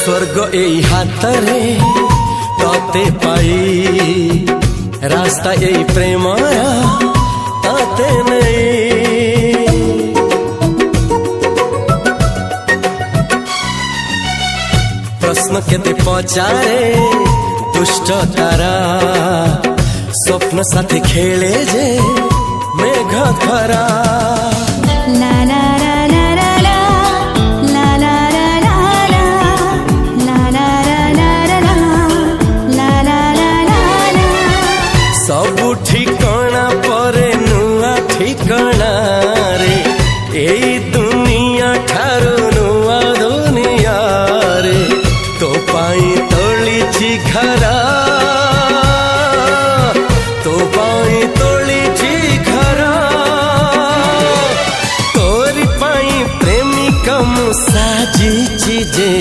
स्वर्ग एई हातरे तते पाई रास्ता एई प्रेमाया ताते नहीं। प्रश्न केते पचारे दुष्ट तारा स्वप्न साथी खेले जे मेघ खरा। ला ला ला ला ला ला ला ला ला ला ला ला ला ला ला। सबु ठिकाना परे नुआ ठिकाना रे एई दुनिया ठारू नुआ दुनिया रे। तो पाई तोलिछि घरा तो पाई तोलिछि घरा तोरी पाई प्रेमिका मु साजिछि जे।